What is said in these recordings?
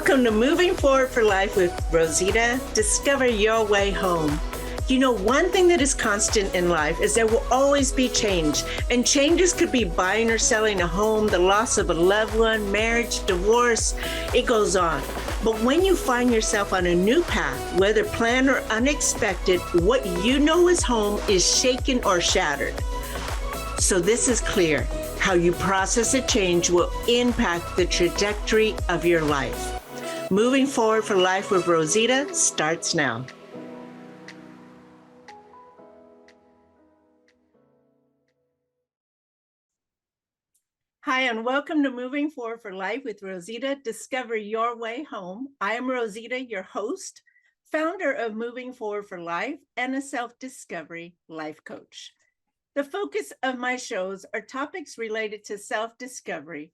Welcome to Moving Forward for Life with Rosita. Discover your way home. You know, one thing that is constant in life is there will always be change. And changes could be buying or selling a home, the loss of a loved one, marriage, divorce, it goes on. But when you find yourself on a new path, whether planned or unexpected, what you know is home is shaken or shattered. So this is clear. How you process a change will impact the trajectory of your life. Moving Forward for Life with Rosita starts now. Hi, and welcome to Moving Forward for Life with Rosita. Discover your way home. I am Rosita, your host, founder of Moving Forward for Life, and a self-discovery life coach. The focus of my shows are topics related to self-discovery,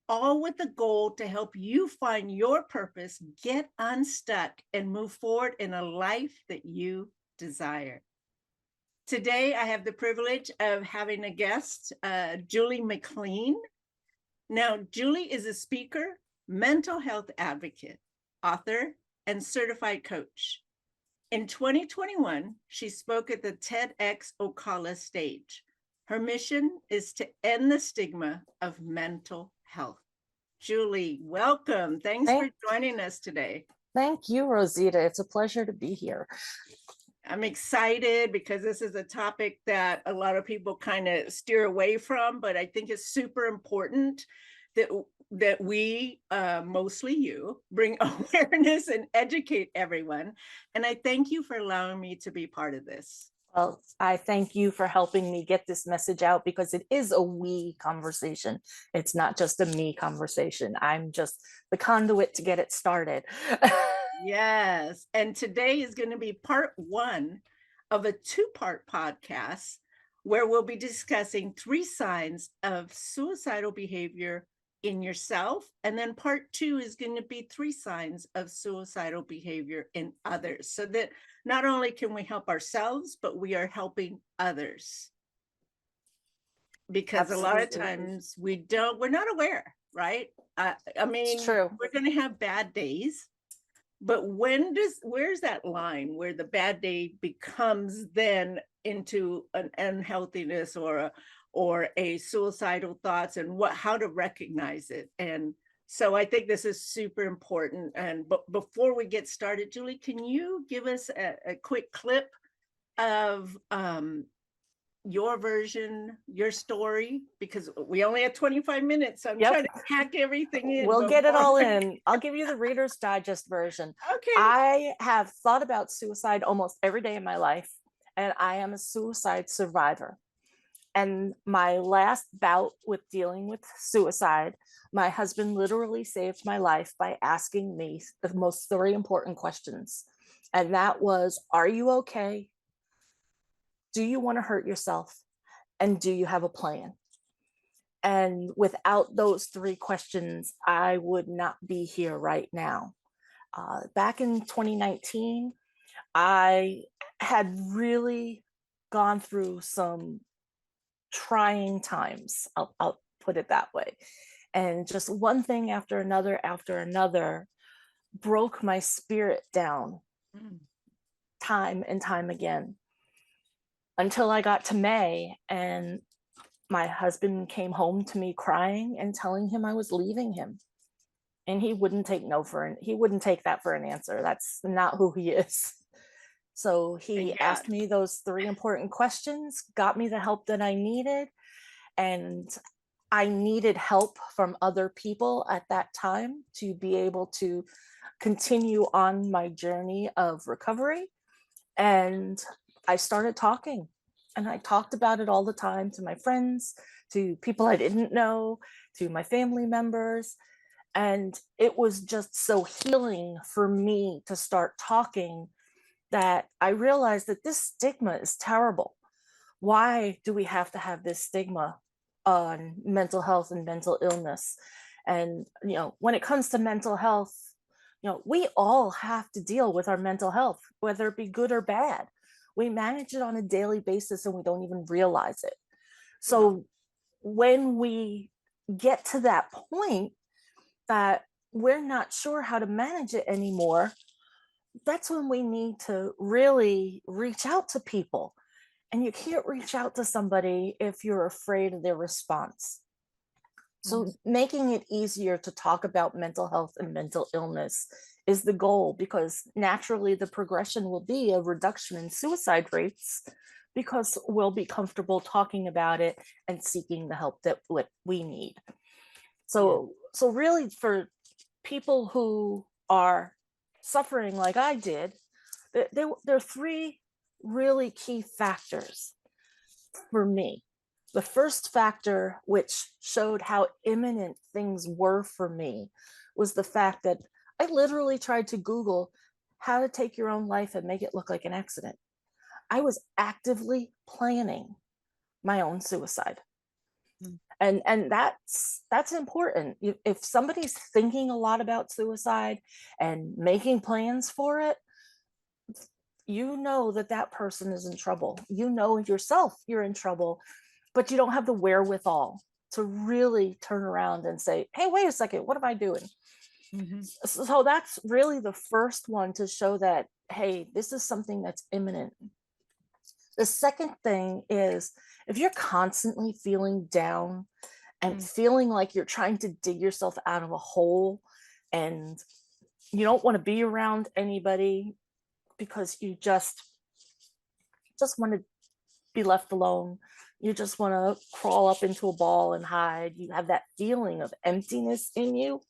all with the goal to help you find your purpose, get unstuck, and move forward in a life that you desire. Today, I have the privilege of having a guest, Julie McLean. Now, Julie is a speaker, mental health advocate, author, and certified coach. In 2021, she spoke at the TEDxOcala stage. Her mission is to end the stigma of mental health. Julie, welcome. Thanks for joining us today. Thank you, Rosita. It's a pleasure to be here. I'm excited because this is a topic that a lot of people kind of steer away from, but I think it's super important that we, mostly you, bring awareness and educate everyone. And I thank you for allowing me to be part of this. Well, I thank you for helping me get this message out because it is a we conversation. It's not just a me conversation. I'm just the conduit to get it started. Yes. And today is going to be part one of a two-part podcast where we'll be discussing 3 signs of suicidal behavior in yourself. And then part 2 is going to be 3 signs of suicidal behavior in others, so that not only can we help ourselves, but we are helping others. Because Absolutely. A lot of times we're not aware, right? I mean, it's true. We're going to have bad days, but where's that line where the bad day becomes then into an unhealthiness or a suicidal thoughts, and how to recognize it? And so I think this is super important. And before we get started, Julie, can you give us a quick clip of your version, your story, because we only have 25 minutes. So I'm trying to pack everything in. We'll get it all in. I'll give you the Reader's Digest version. Okay. I have thought about suicide almost every day in my life, and I am a suicide survivor. And my last bout with dealing with suicide, my husband literally saved my life by asking me the most 3 important questions. And that was, are you okay? Do you want to hurt yourself? And do you have a plan? And without those 3 questions, I would not be here right now. Back in 2019, I had really gone through some trying times. I'll put it that way. And just one thing after another broke my spirit down time and time again. Until I got to May, and my husband came home to me crying and telling him I was leaving him. And he wouldn't take that for an answer. That's not who he is. So he asked me those 3 important questions, got me the help that I needed. And I needed help from other people at that time to be able to continue on my journey of recovery. And I started talking, and I talked about it all the time to my friends, to people I didn't know, to my family members. And it was just so healing for me to start talking that I realized that this stigma is terrible. Why do we have to have this stigma on mental health and mental illness? And, when it comes to mental health, we all have to deal with our mental health, whether it be good or bad. We manage it on a daily basis and we don't even realize it. So when we get to that point that we're not sure how to manage it anymore, that's when we need to really reach out to people. And you can't reach out to somebody if you're afraid of their response. So, Mhm. making it easier to talk about mental health and mental illness is the goal, because naturally the progression will be a reduction in suicide rates, because we'll be comfortable talking about it and seeking the help that what we need. Yeah. So really, for people who are suffering like I did, there are three really key factors for me. The first factor, which showed how imminent things were for me, was the fact that I literally tried to Google how to take your own life and make it look like an accident. I was actively planning my own suicide. Mm. And that's important. If somebody's thinking a lot about suicide and making plans for it, you know that that person is in trouble. You know yourself you're in trouble, but you don't have the wherewithal to really turn around and say, hey, wait a second, what am I doing? Mhm. So that's really the first one, to show that, hey, this is something that's imminent. The second thing is, if you're constantly feeling down and Mm. feeling like you're trying to dig yourself out of a hole, and you don't want to be around anybody because you just want to be left alone, you just want to crawl up into a ball and hide, you have that feeling of emptiness in you,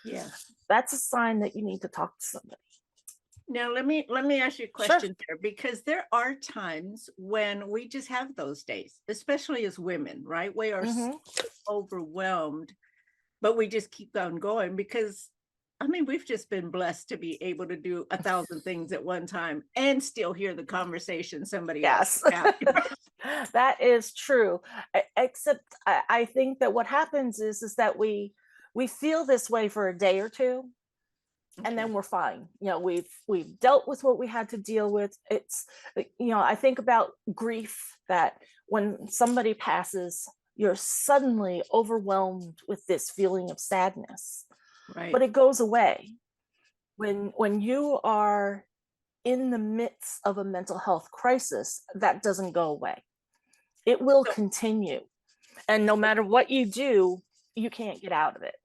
Yeah. that's a sign that you need to talk to somebody. Now let me ask you a Sure. question there, because there are times when we just have those days, especially as women, right? We are so Hmm. overwhelmed, but we just keep on going because I mean, we've just been blessed to be able to do 1,000 things at one time and still hear the conversation somebody else Yes. is having. That is true. Except I think that what happens is that we feel this way for a day or two, and Okay. then we're fine. We've dealt with what we had to deal with. It's I think about grief, that when somebody passes, you're suddenly overwhelmed with this feeling of sadness, but Right. it goes away. When you are in the midst of a mental health crisis, that doesn't go away. It will So, continue, and no matter what you do, you can't get out of it.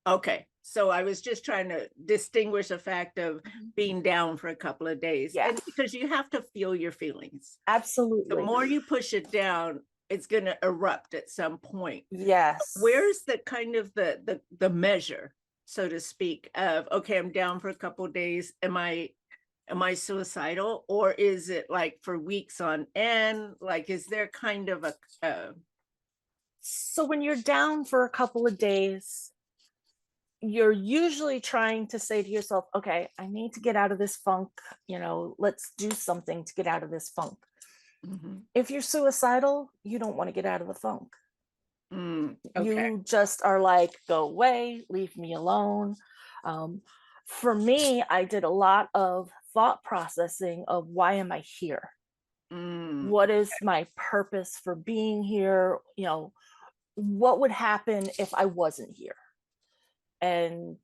okay. So I was just trying to distinguish the fact of Mhm. being down for a couple of days, Yeah, and because you have to feel your feelings. The absolutely. more you push it down, it's going to erupt at some point. Yes. Where's the kind of the measure, so to speak, of okay, I'm down for a couple of days. Am I suicidal, or is it like for weeks on end? Like, is there kind of a So when you're down for a couple of days, you're usually trying to say to yourself, okay, I need to get out of this funk. Let's do something to get out of this funk. Mhm. If you're suicidal, you don't want to get out of the funk. Okay. You just are like, go away, leave me alone. Um, for me, I did a lot of thought processing of, why am I here? What is my purpose for being here? What would happen if I wasn't here? And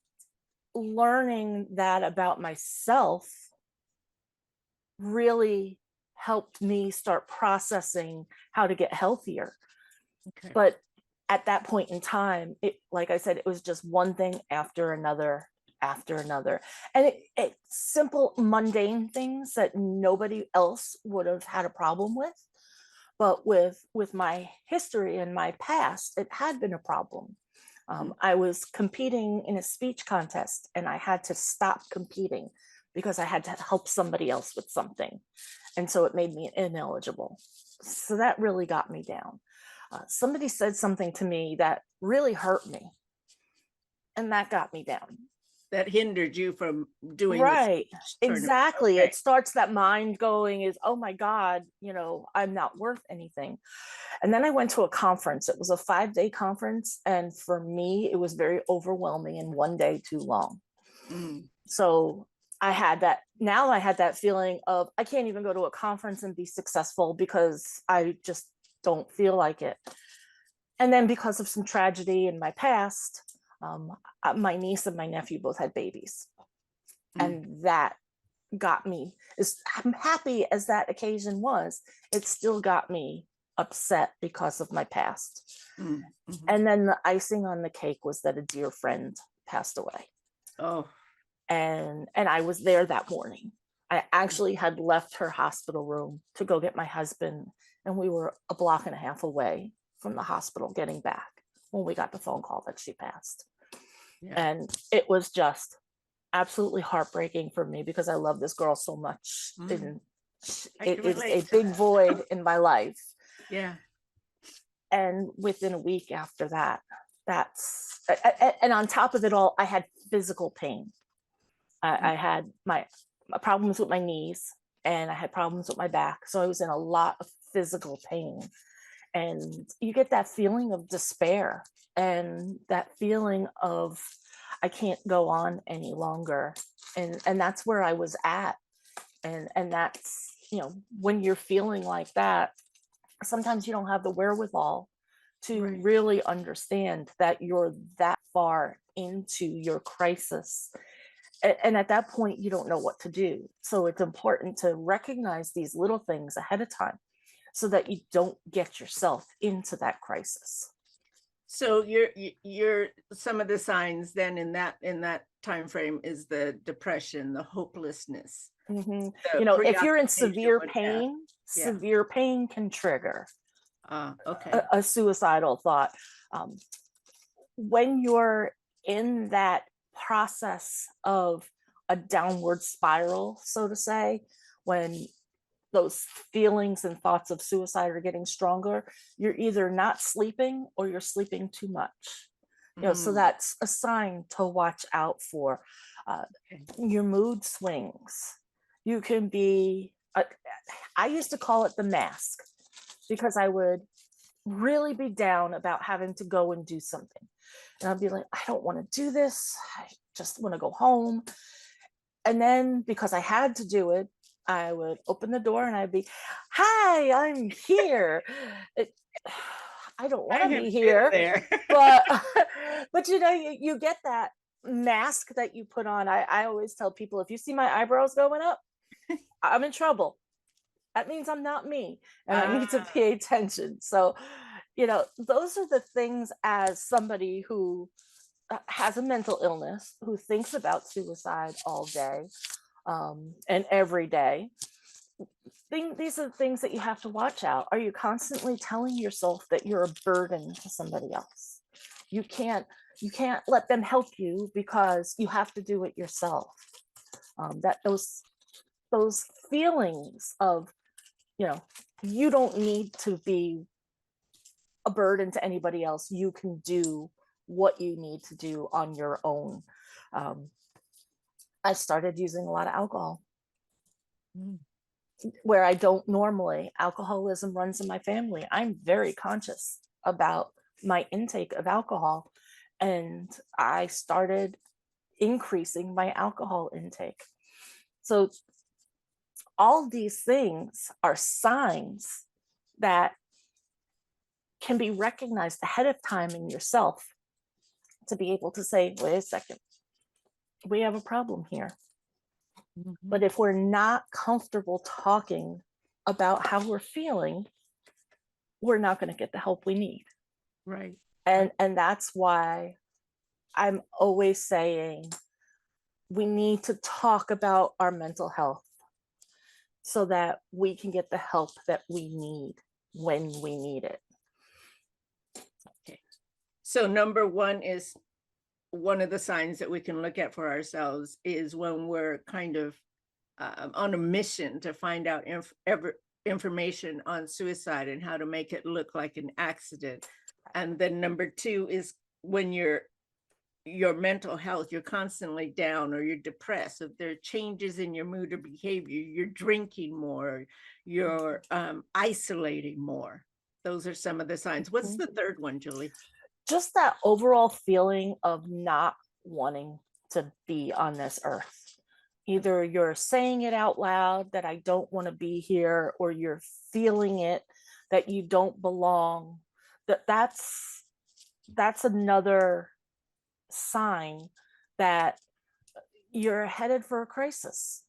learning that about myself really helped me start processing how to get healthier. Okay. But at that point in time, like I said, it was just one thing after another after another. And it simple, mundane things that nobody else would have had a problem with. But with my history and my past, it had been a problem. Mm. I was competing in a speech contest, and I had to stop competing because I had to help somebody else with something. And so it made me ineligible. So that really got me down. Somebody said something to me that really hurt me, and that got me down. That hindered you from doing the Right. speech tournament. Exactly. Okay. It starts that mind going is, oh my God, I'm not worth anything. And then I went to a conference. It was a 5-day conference. And for me, it was very overwhelming and one day too long. Mm. So I had that feeling of, I can't even go to a conference and be successful because I just don't feel like it. And then because of some tragedy in my past, My niece and my nephew both had babies, Mm. and that got me, as happy as that occasion was, it still got me upset because of my past. Mm. Mhm. And then the icing on the cake was that a dear friend passed away. Oh, And I was there that morning. I actually had left her hospital room to go get my husband, and we were a block and a half away from the hospital getting back when we got the phone call that she passed. yeah. And it was just absolutely heartbreaking for me because I love this girl so much. Mm. And I it can is relate a to big that. void in my life. Yeah. And within a week after that, and on top of it all, I had physical pain. I had my problems with my knees, and I had problems with my back. So I was in a lot of physical pain. And you get that feeling of despair and that feeling of, I can't go on any longer. And that's where I was at. And that's, when you're feeling like that, sometimes you don't have the wherewithal to Right. really understand that you're that far into your crisis. And at that point, you don't know what to do. So it's important to recognize these little things ahead of time so that you don't get yourself into that crisis. So you're some of the signs then in that time frame is the depression, the hopelessness, Mhm. the If you're in preoccupation with death. Yeah. severe pain can trigger Okay. a suicidal thought. Um, when you're in that process of a downward spiral, so to say, when those feelings and thoughts of suicide are getting stronger, you're either not sleeping or you're sleeping too much. So Mm. that's a sign to watch out for. Okay. Your mood swings. You can be, I used to call it the mask, because I would really be down about having to go and do something. And I'd be like, I don't want to do this. I just want to go home. And then because I had to do it, I would open the door and I'd be, hi, I'm here. It, I don't want I to have be been here, there. but but you get that mask that you put on. I always tell people, if you see my eyebrows going up, I'm in trouble. That means I'm not me, and I need to Ah, pay attention. So, those are the things, as somebody who has a mental illness, who thinks about suicide all day, and every day. These are the things that you have to watch out. Are you constantly telling yourself that you're a burden to somebody else? You can't let them help you because you have to do it yourself. That those feelings of, you don't need to be a burden to anybody else. You can do what you need to do on your own. I started using a lot of alcohol mm, where I don't normally. Alcoholism runs in my family. I'm very conscious about my intake of alcohol, and I started increasing my alcohol intake. So all these things are signs that can be recognized ahead of time in yourself to be able to say, wait a second, we have a problem here. mhm. But if we're not comfortable talking about how we're feeling, we're not going to get the help we need. Right. And that's why I'm always saying we need to talk about our mental health so that we can get the help that we need when we need it. Okay. So number one is one of the signs that we can look at for ourselves is when we're kind of on a mission to find out information on suicide and how to make it look like an accident. And then number two is when your mental health, you're constantly down or you're depressed, if there are changes in your mood or behavior, you're drinking more, you're isolating more. Those are some of the signs. What's the third one, Julie? Just that overall feeling of not wanting to be on this earth. Either you're saying it out loud that I don't want to be here, or you're feeling it that you don't belong. That's another sign that you're headed for a crisis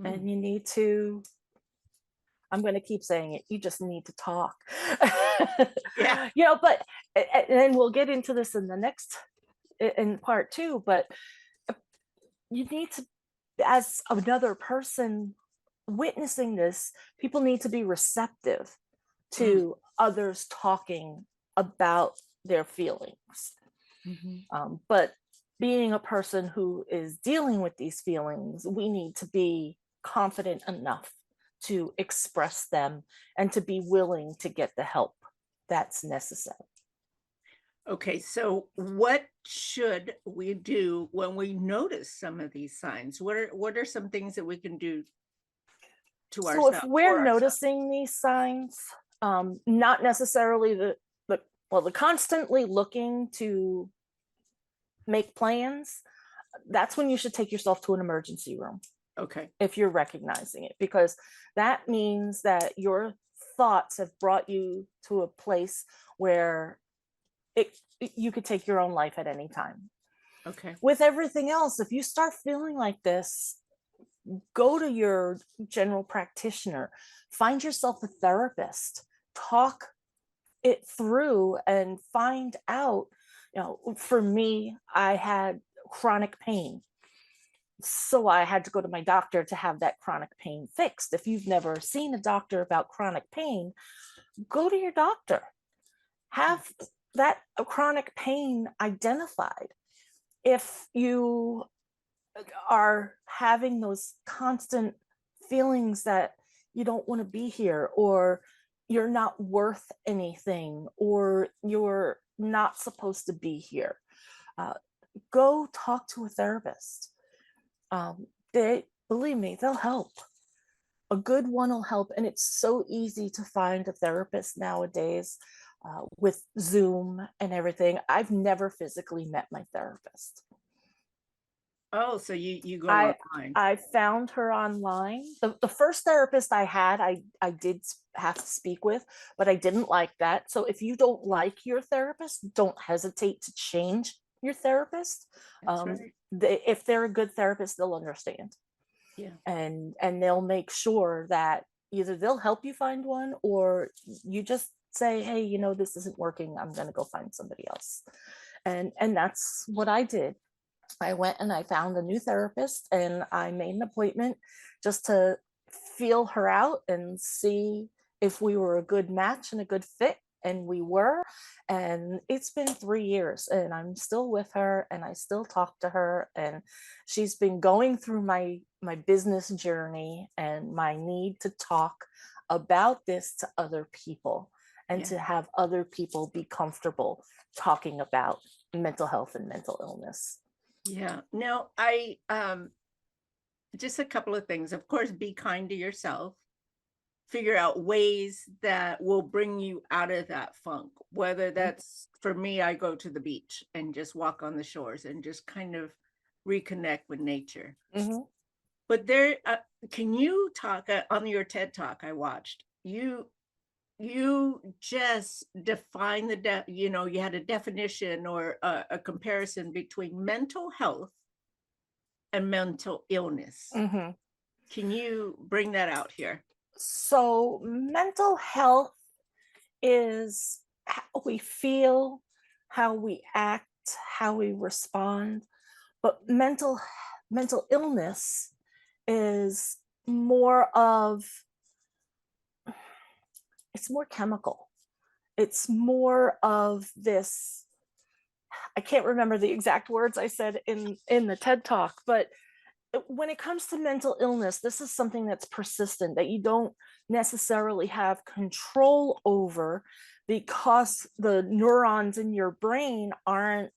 and you need to, I'm going to keep saying it, you just need to talk. Yeah. But and then we'll get into this in the next, in part two, but you need to, as another person witnessing this, people need to be receptive Mm. to others talking about their feelings. But being a person who is dealing with these feelings, we need to be confident enough to express them and to be willing to get the help that's necessary. Okay, so what should we do when we notice some of these signs? What are some things that we can do to So if ourselves we're for ourselves? noticing these signs, not necessarily the constantly looking to make plans, that's when you should take yourself to an emergency room Okay. if you're recognizing it, because that means that your thoughts have brought you to a place where you could take your own life at any time. Okay. With everything else, if you start feeling like this, go to your general practitioner, find yourself a therapist, talk it through and find out. For me, I had chronic pain. So I had to go to my doctor to have that chronic pain fixed. If you've never seen a doctor about chronic pain, go to your doctor. Have that chronic pain identified. If you are having those constant feelings that you don't want to be here, or you're not worth anything, or you're not supposed to be here, go talk to a therapist. They, believe me, they'll help. A good one will help, and it's so easy to find a therapist nowadays with Zoom and everything. I've never physically met my therapist. Oh, so you go I online. I found her online. The first therapist I had, I did have to speak with, but I didn't like that. So if you don't like your therapist, don't hesitate to change your therapist. That's right. If they're a good therapist, they'll understand, Yeah. and they'll make sure that either they'll help you find one, or you just say, hey, this isn't working, I'm going to go find somebody else. And that's what I did. I went and I found a new therapist, and I made an appointment just to feel her out and see if we were a good match and a good fit. And we were. And it's been 3 years, and I'm still with her, and I still talk to her. And she's been going through my business journey and my need to talk about this to other people, and Yeah. to have other people be comfortable talking about mental health and mental illness. Yeah. Now, I just a couple of things. Of course, be kind to yourself. Figure out ways that will bring you out of that funk. Whether that's, for me, I go to the beach and just walk on the shores and just kind of reconnect with nature. Mm-hmm. But there, can you talk on your TED Talk I watched? You just define you had a definition or a comparison between mental health and mental illness. Mm-hmm. Can you bring that out here? So mental health is how we feel, how we act, how we respond. But mental illness is more of, it's more chemical. It's more of this, I can't remember the exact words I said in the TED Talk, but when it comes to mental illness, this is something that's persistent, that you don't necessarily have control over, because the neurons in your brain aren't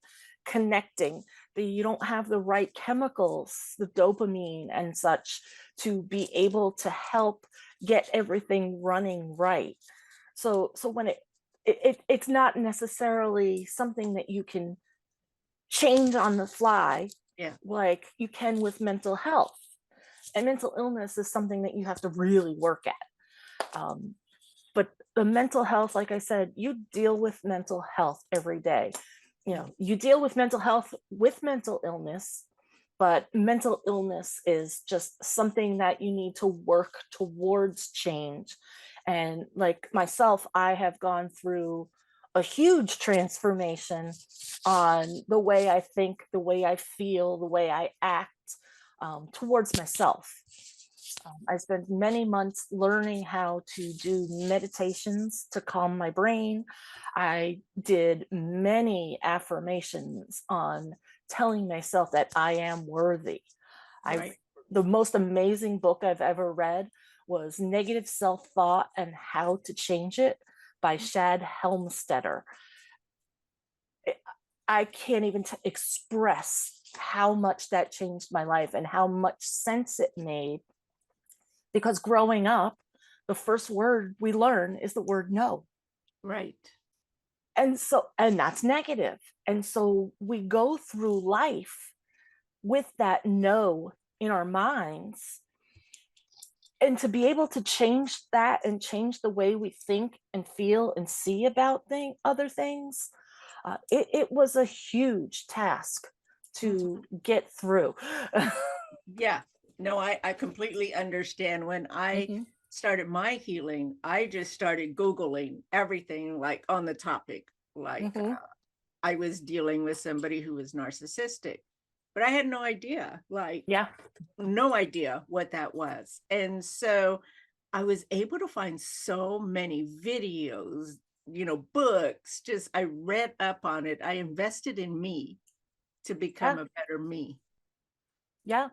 connecting. You don't have the right chemicals, the dopamine and such, to be able to help get everything running right. So when it's not necessarily something that you can change on the fly, Yeah. like you can with mental health. And mental illness is something that you have to really work at. But the mental health, like I said, you deal with mental health every day. You deal with mental health with mental illness, but mental illness is just something that you need to work towards change. And like myself, I have gone through a huge transformation on the way I think, the way I feel, the way I act towards myself. I spent many months learning how to do meditations to calm my brain. I did many affirmations on telling myself that I am worthy. I've Right. The most amazing book I've ever read was Negative Self-Thought and How to Change It by Shad Helmstetter. I can't even express how much that changed my life and how much sense it made, because growing up, the first word we learn is the word no. Right. And that's negative. And so we go through life with that no in our minds. And to be able to change that and change the way we think and feel and see about other things, it was a huge task Mhm. to get through. Yeah. No, I completely understand. When I Mhm, started my healing, I just started Googling everything like on the topic. Like mhm. I was dealing with somebody who was narcissistic, but I had no idea, like, Yeah. no idea what that was. And so I was able to find so many videos, books, just I read up on it. I invested in me to become Yeah. a better me. Yeah.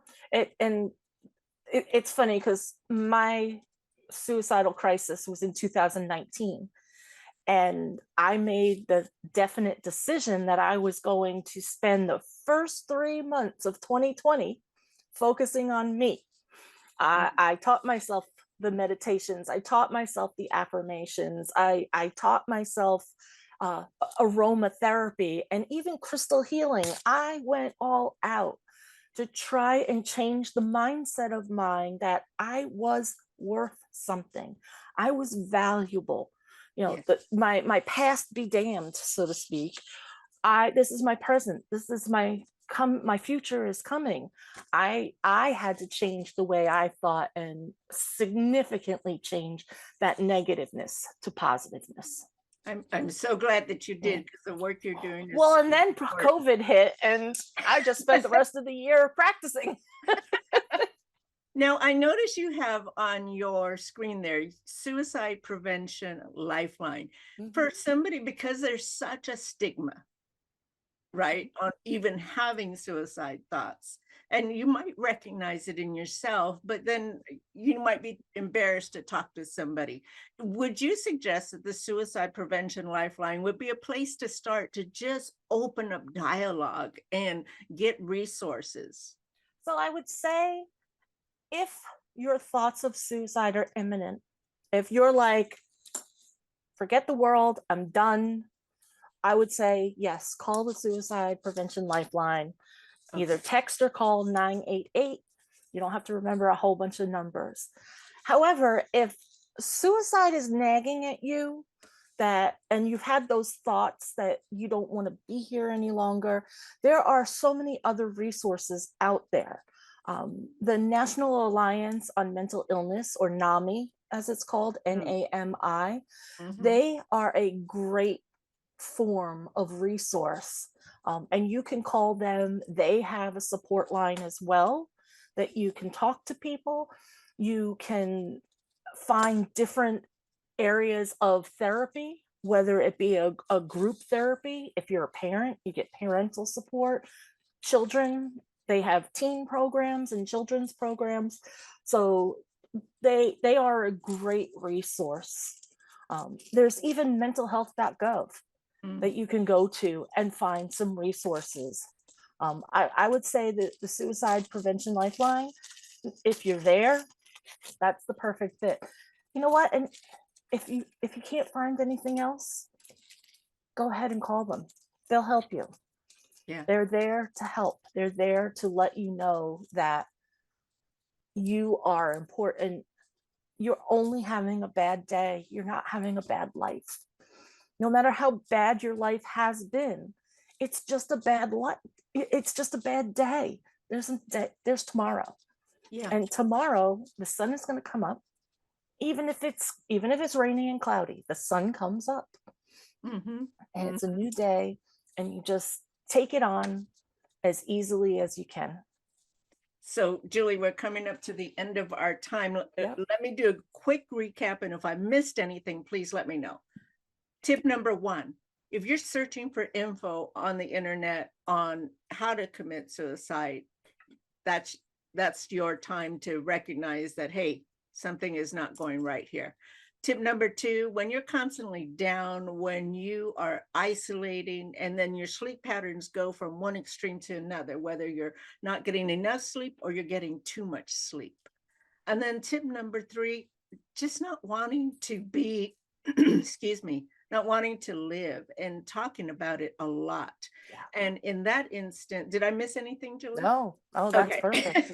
It's funny because my suicidal crisis was in 2019. And I made the definite decision that I was going to spend the first 3 months of 2020 focusing on me. I taught myself the meditations. I taught myself the affirmations. I taught myself aromatherapy and even crystal healing. I went all out to try and change the mindset of mine that I was worth something. I was valuable. Yeah. My past be damned, so to speak. This is my present. This is my future is coming. I had to change the way I thought and significantly change that negativeness to positiveness. I'm so glad that you Yeah. did, because the work you're doing is Well, so and then important. COVID hit, and I just spent the rest of the year practicing. Now, I notice you have on your screen there suicide prevention lifeline Mhm. for somebody, because there's such a stigma, right, on even having suicide thoughts. And you might recognize it in yourself, but then you might be embarrassed to talk to somebody. Would you suggest that the suicide prevention lifeline would be a place to start to just open up dialogue and get resources? So I would say, if your thoughts of suicide are imminent, if you're like, forget the world, I'm done, I would say, yes, call the suicide prevention lifeline. Either Okay. text or call 988. You don't have to remember a whole bunch of numbers. However, if suicide is nagging at you, and you've had those thoughts that you don't want to be here any longer, there are so many other resources out there. The National Alliance on Mental Illness, or NAMI as it's called, NAMI, Mm-hmm. they are a great form of resource. And you can call them. They have a support line as well that you can talk to people. You can find different areas of therapy, whether it be a group therapy. If you're a parent, you get parental support. Children, they have teen programs and children's programs. So they are a great resource. There's even mentalhealth.gov Mm. that you can go to and find some resources. I would say that the Suicide Prevention Lifeline, if you're there, that's the perfect fit. You know what? And if you can't find anything else, go ahead and call them. They'll help you. Yeah. They're there to help. They're there to let you know that you are important. You're only having a bad day. You're not having a bad life. No matter how bad your life has been, it's just a bad life. It's just a bad day. There's tomorrow. Yeah. And tomorrow the sun is going to come up. Even if it's rainy and cloudy, the sun comes up. Mm-hmm. And it's a new day, and you just take it on as easily as you can. So, Julie, we're coming up to the end of our time. Yep. Let me do a quick recap, and if I missed anything, please let me know. Tip number 1, if you're searching for info on the internet on how to commit suicide, that's your time to recognize that, hey, something is not going right here. Tip number 2, when you're constantly down, when you are isolating, and then your sleep patterns go from one extreme to another, whether you're not getting enough sleep or you're getting too much sleep. And then tip number 3, just not wanting to be, excuse me, not wanting to live, and talking about it a lot. Yeah. And in that instant, did I miss anything, Julie? No. Oh, that's perfect.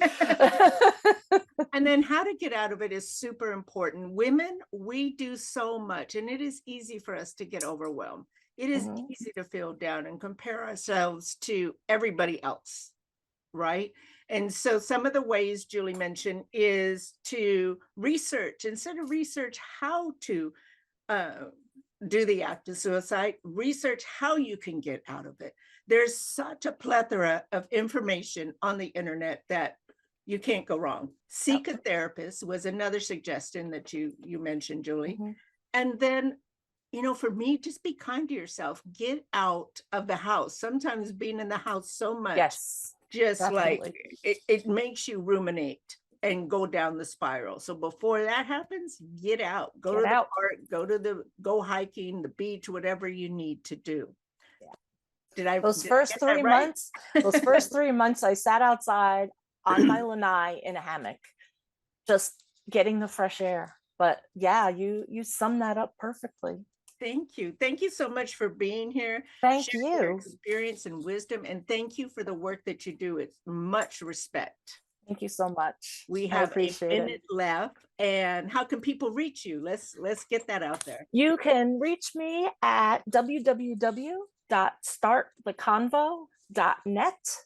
And then how to get out of it is super important. Women, we do so much, and it is easy for us to get overwhelmed. It is easy to feel down and compare ourselves to everybody else, right? And so some of the ways Julie mentioned is to research, instead of research how to do the act of suicide, research how you can get out of it. There's such a plethora of information on the internet that you can't go wrong. Seek a therapist was another suggestion that you mentioned, Julie. And then, for me, just be kind to yourself. Get out of the house. Sometimes being in the house so much, just definitely. Like it makes you ruminate and go down the spiral. So before that happens, get out. Go to the park, go hiking, the beach, whatever you need to do. Those first 3 months, I sat outside on my lanai in a hammock, just getting the fresh air. But yeah, you sum that up perfectly. Thank you. Thank you so much for being here. Thank you. Your experience and wisdom, and thank you for the work that you do. It's much respect. Thank you so much. We have a minute left. And how can people reach you? Let's get that out there. You can reach me at www.starttheconvo.net,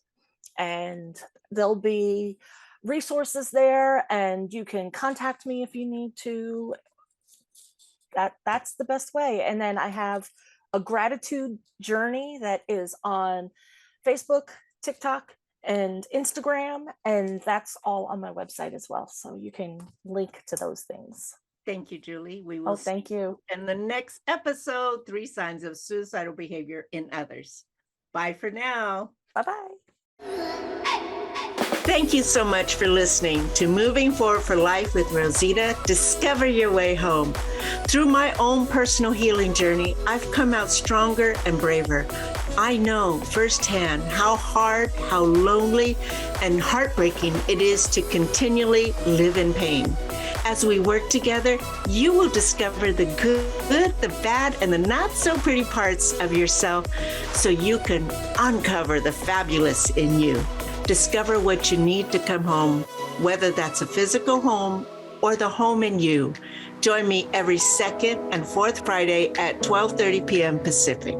and there'll be resources there, and you can contact me if you need to. That's the best way. And then I have a gratitude journey that is on Facebook, TikTok, and Instagram, and that's all on my website as well. So you can link to those things. Thank you, Julie. We will thank you. In the next episode, 3 signs of suicidal behavior in others. Bye for now. Bye-bye. Thank you so much for listening to Moving Forward for Life with Rosita. Discover your way home. Through my own personal healing journey, I've come out stronger and braver. I know firsthand how hard, how lonely, and heartbreaking it is to continually live in pain. As we work together, you will discover the good, the bad, and the not so pretty parts of yourself so you can uncover the fabulous in you. Discover what you need to come home, whether that's a physical home or the home in you. Join me every second and fourth Friday at 12:30 p.m. Pacific.